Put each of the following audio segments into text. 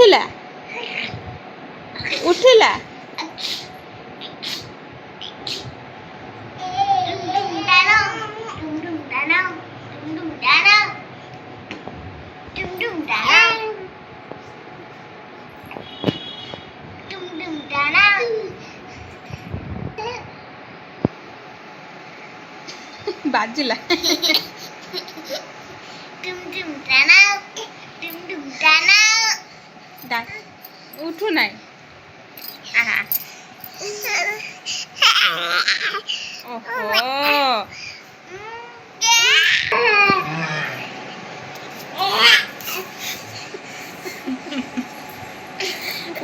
उठिला उठिला बाजिला उठू नाही ओहो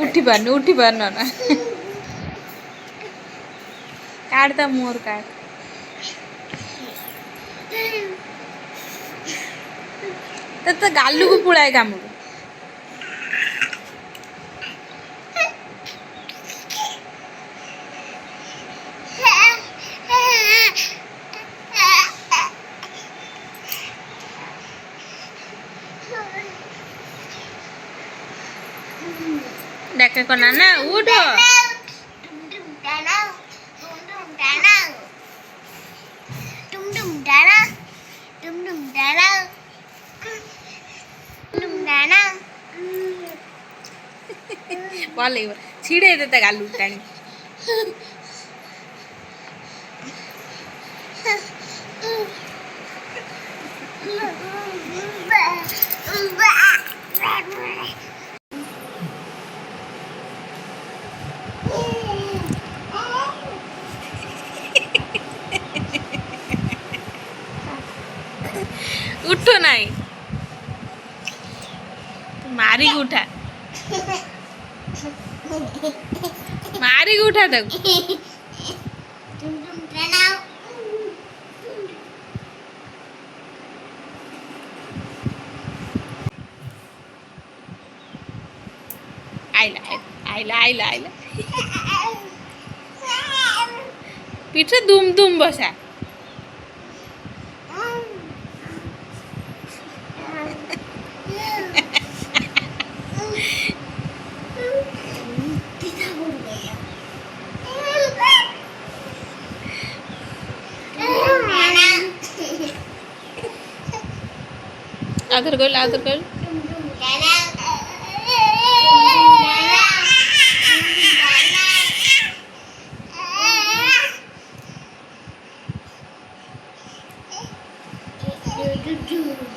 उठी पार ना काढता मोर काढ तर गालू को पुळाय कामुडू डाके को नाना उठो बोले छिड़े देता गालू टाणी उठो नहीं मारी उठा मारी उठा तक आइला आइला आइला आइला पीछे दुम दुम बसा आदर कर आदर कर do